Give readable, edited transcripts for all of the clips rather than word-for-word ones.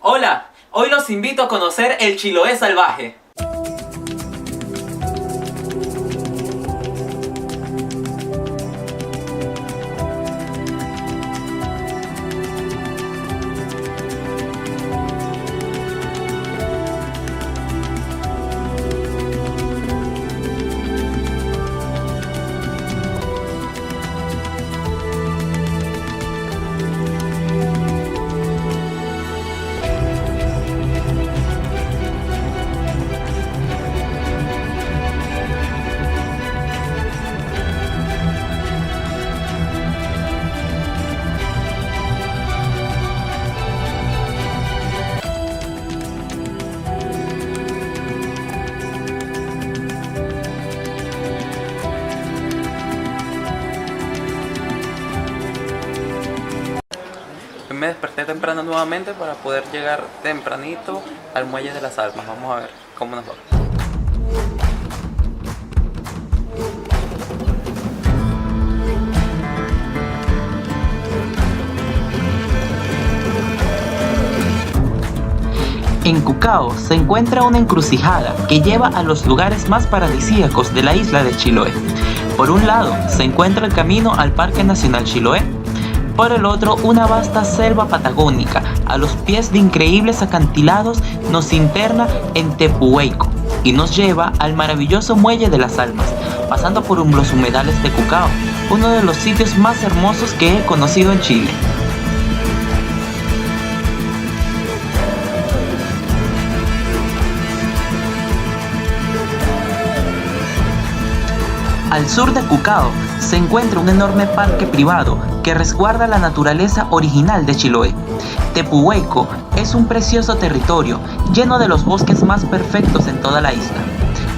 Hola, hoy los invito a conocer el Chiloé salvaje. Me desperté temprano nuevamente para poder llegar tempranito al Muelle de las Almas. Vamos a ver cómo nos va. En Cucao se encuentra una encrucijada que lleva a los lugares más paradisíacos de la isla de Chiloé. Por un lado se encuentra el camino al Parque Nacional Chiloé. Por el otro, una vasta selva patagónica a los pies de increíbles acantilados nos interna en Tepuhueco y nos lleva al maravilloso Muelle de las Almas, pasando por los humedales de Cucao, uno de los sitios más hermosos que he conocido en Chile. Al sur de Cucao se encuentra un enorme parque privado que resguarda la naturaleza original de Chiloé. Tepuhueco es un precioso territorio lleno de los bosques más perfectos en toda la isla.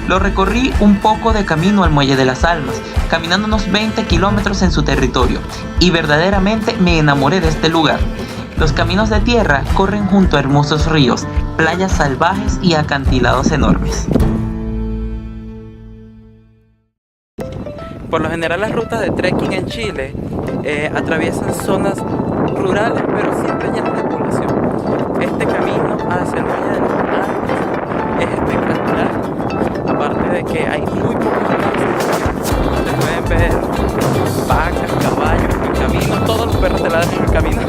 Lo recorrí un poco de camino al Muelle de las Almas, caminando unos 20 kilómetros en su territorio, y verdaderamente me enamoré de este lugar. Los caminos de tierra corren junto a hermosos ríos, playas salvajes y acantilados enormes. Por lo general las rutas de trekking en Chile atraviesan zonas rurales pero siempre llenas de población. Este camino hacia el Muelle de las Almas es espectacular, aparte de que hay muy pocos avances. Se pueden ver vacas, caballos en el camino, todos los perros de ladran en el camino.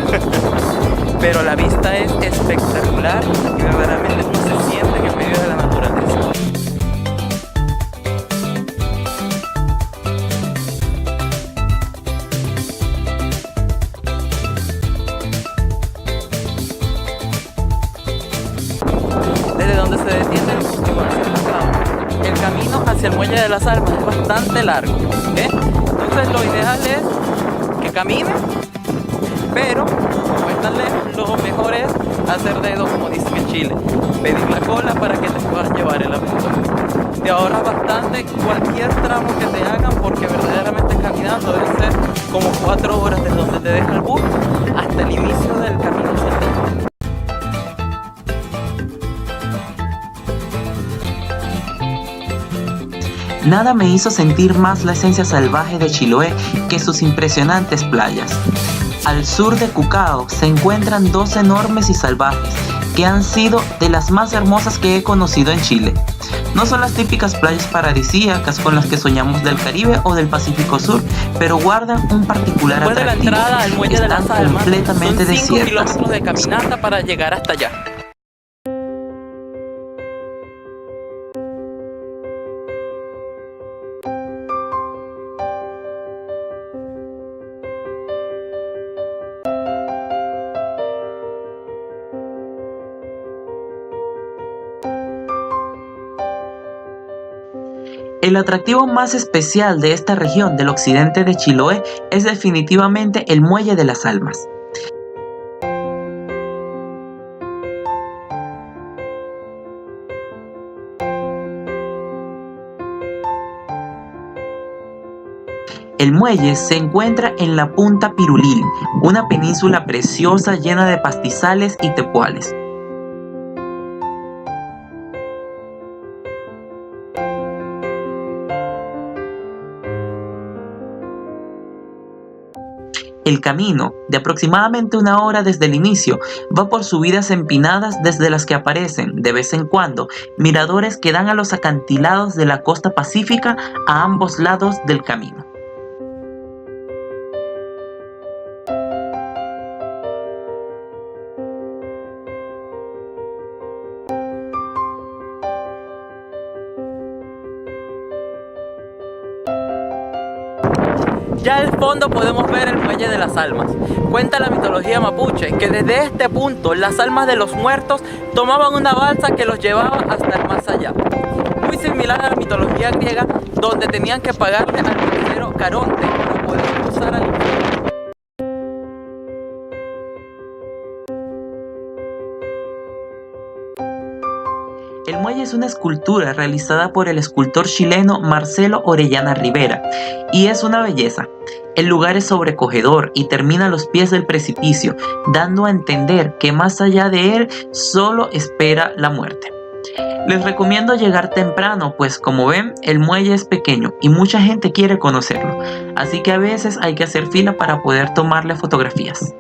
Pero la vista es espectacular y verdaderamente uno se siente en el medio de la naturaleza. Desde donde se detiene el bus que va hacia Cucao, el camino hacia el Muelle de las Almas es bastante largo, Entonces lo ideal es que camine, pero como es tan lejos, lo mejor es hacer dedo, como dicen en Chile, pedir la cola para que te puedas llevar el aventón. Te ahorras bastante cualquier tramo que te hagan, porque verdaderamente caminando debe ser como 4 horas desde donde te deja el bus hasta el inicio del camino central. Nada me hizo sentir más la esencia salvaje de Chiloé que sus impresionantes playas. Al sur de Cucao se encuentran dos enormes y salvajes que han sido de las más hermosas que he conocido en Chile. No son las típicas playas paradisíacas con las que soñamos del Caribe o del Pacífico Sur, pero guardan un particular Después de la atractivo. entrada al Muelle de las Almas, completamente son 5 desiertas. kilómetros de caminata para llegar hasta allá. El atractivo más especial de esta región del occidente de Chiloé es definitivamente el Muelle de las Almas. El muelle se encuentra en la Punta Pirulil, una península preciosa llena de pastizales y tepuales. El camino, de aproximadamente 1 hora desde el inicio, va por subidas empinadas desde las que aparecen, de vez en cuando, miradores que dan a los acantilados de la costa pacífica a ambos lados del camino. Ya al fondo podemos ver el Muelle de las Almas. Cuenta la mitología mapuche que desde este punto las almas de los muertos tomaban una balsa que los llevaba hasta el más allá. Muy similar a la mitología griega, donde tenían que pagarle al montero Caronte para poder cruzar al infierno. El muelle es una escultura realizada por el escultor chileno Marcelo Orellana Rivera y es una belleza. El lugar es sobrecogedor y termina a los pies del precipicio, dando a entender que más allá de él solo espera la muerte. Les recomiendo llegar temprano, pues como ven, el muelle es pequeño y mucha gente quiere conocerlo, así que a veces hay que hacer fila para poder tomarle fotografías.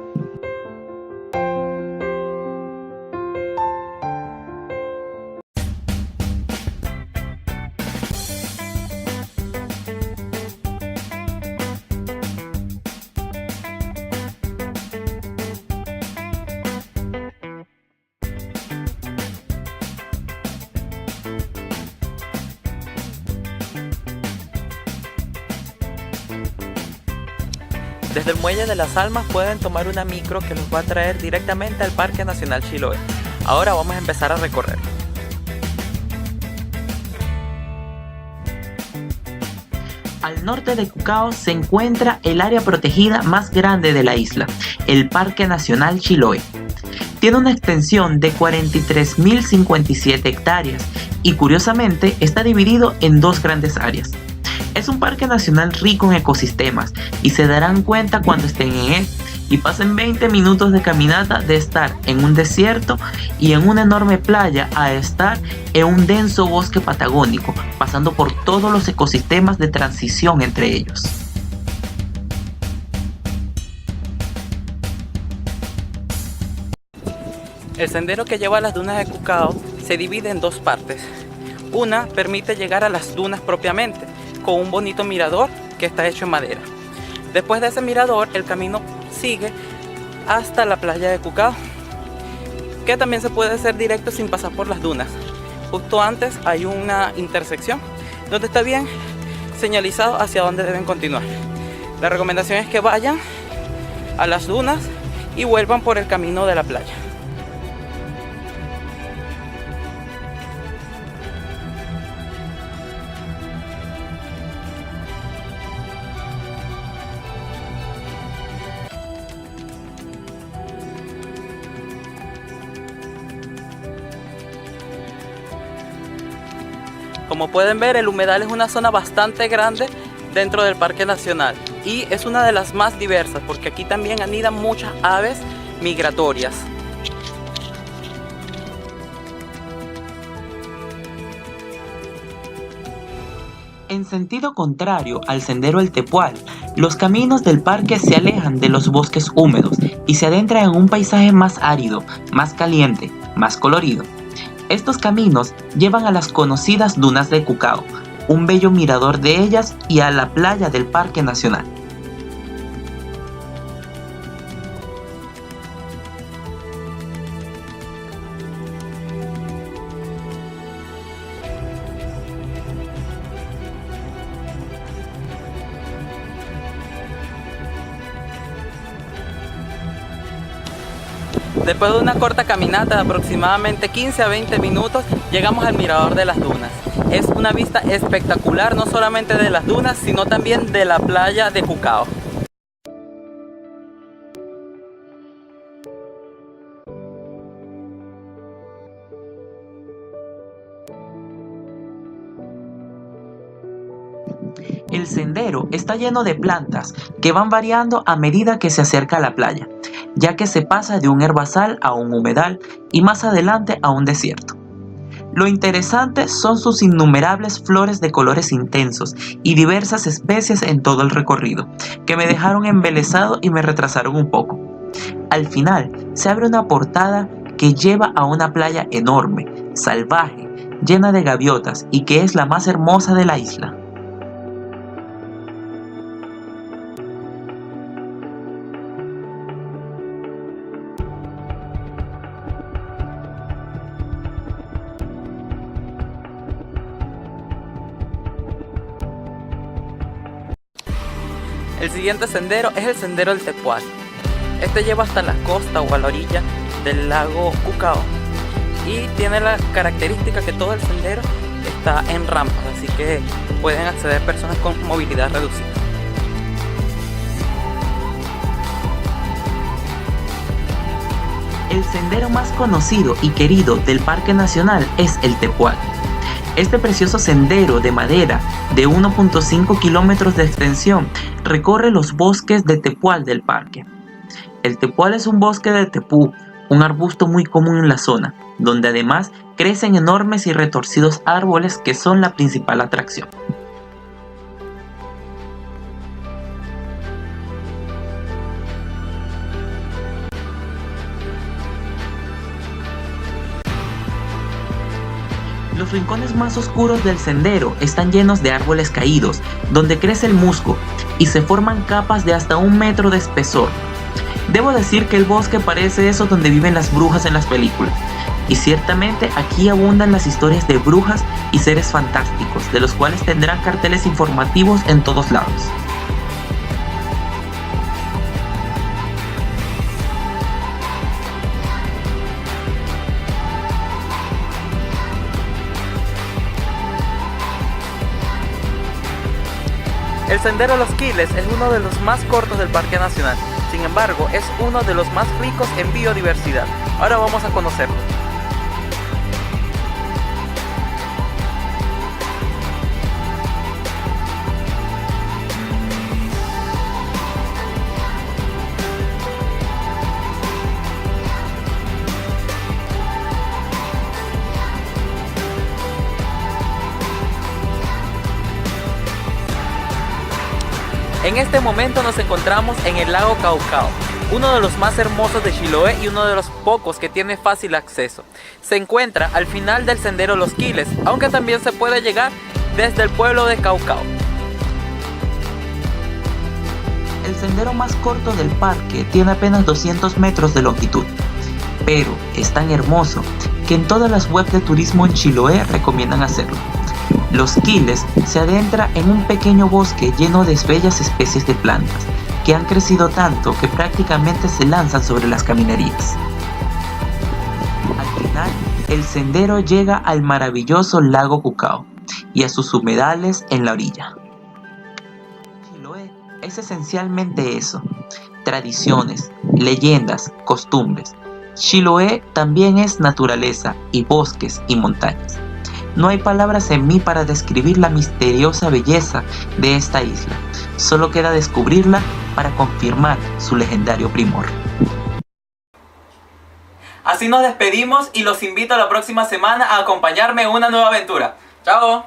Desde el Muelle de las Almas pueden tomar una micro que los va a traer directamente al Parque Nacional Chiloé. Ahora vamos a empezar a recorrer. Al norte de Cucao se encuentra el área protegida más grande de la isla, el Parque Nacional Chiloé. Tiene una extensión de 43.057 hectáreas y curiosamente está dividido en 2 grandes áreas. Es un parque nacional rico en ecosistemas y se darán cuenta cuando estén en él y pasen 20 minutos de caminata de estar en un desierto y en una enorme playa a estar en un denso bosque patagónico, pasando por todos los ecosistemas de transición entre ellos. El sendero que lleva a las dunas de Cucao se divide en 2 partes. Una permite llegar a las dunas propiamente, con un bonito mirador que está hecho en madera. Después de ese mirador, el camino sigue hasta la playa de Cucao, que también se puede hacer directo sin pasar por las dunas. Justo antes hay una intersección donde está bien señalizado hacia dónde deben continuar. La recomendación es que vayan a las dunas y vuelvan por el camino de la playa. Como pueden ver, el humedal es una zona bastante grande dentro del Parque Nacional y es una de las más diversas porque aquí también anidan muchas aves migratorias. En sentido contrario al sendero El Tepual, los caminos del parque se alejan de los bosques húmedos y se adentran en un paisaje más árido, más caliente, más colorido. Estos caminos llevan a las conocidas dunas de Cucao, un bello mirador de ellas y a la playa del Parque Nacional. Después de una corta caminata de aproximadamente 15 a 20 minutos, llegamos al mirador de las dunas. Es una vista espectacular, no solamente de las dunas, sino también de la playa de Cucao. El sendero está lleno de plantas que van variando a medida que se acerca a la playa, ya que se pasa de un herbazal a un humedal y más adelante a un desierto. Lo interesante son sus innumerables flores de colores intensos y diversas especies en todo el recorrido, que me dejaron embelesado y me retrasaron un poco. Al final se abre una portada que lleva a una playa enorme, salvaje, llena de gaviotas y que es la más hermosa de la isla. El siguiente sendero es el sendero del Tepual. Este lleva hasta la costa o a la orilla del lago Cucao y tiene la característica que todo el sendero está en rampas, así que pueden acceder personas con movilidad reducida. El sendero más conocido y querido del Parque Nacional es el Tepual. Este precioso sendero de madera de 1.5 kilómetros de extensión recorre los bosques de tepual del parque. El tepual es un bosque de tepú, un arbusto muy común en la zona, donde además crecen enormes y retorcidos árboles que son la principal atracción. Los rincones más oscuros del sendero están llenos de árboles caídos, donde crece el musgo y se forman capas de hasta 1 metro de espesor. Debo decir que el bosque parece eso donde viven las brujas en las películas, y ciertamente aquí abundan las historias de brujas y seres fantásticos, de los cuales tendrán carteles informativos en todos lados. El sendero Los Quiles es uno de los más cortos del Parque Nacional, sin embargo es uno de los más ricos en biodiversidad. Ahora vamos a conocerlo. En este momento nos encontramos en el lago Caucao, uno de los más hermosos de Chiloé y uno de los pocos que tiene fácil acceso. Se encuentra al final del sendero Los Quiles, aunque también se puede llegar desde el pueblo de Caucao. El sendero más corto del parque tiene apenas 200 metros de longitud, pero es tan hermoso que en todas las webs de turismo en Chiloé recomiendan hacerlo. Los Quiles se adentra en un pequeño bosque lleno de bellas especies de plantas que han crecido tanto que prácticamente se lanzan sobre las caminerías. Al final, el sendero llega al maravilloso lago Cucao y a sus humedales en la orilla. Chiloé es esencialmente eso: tradiciones, leyendas, costumbres. Chiloé también es naturaleza y bosques y montañas. No hay palabras en mí para describir la misteriosa belleza de esta isla. Solo queda descubrirla para confirmar su legendario primor. Así nos despedimos y los invito a la próxima semana a acompañarme en una nueva aventura. ¡Chao!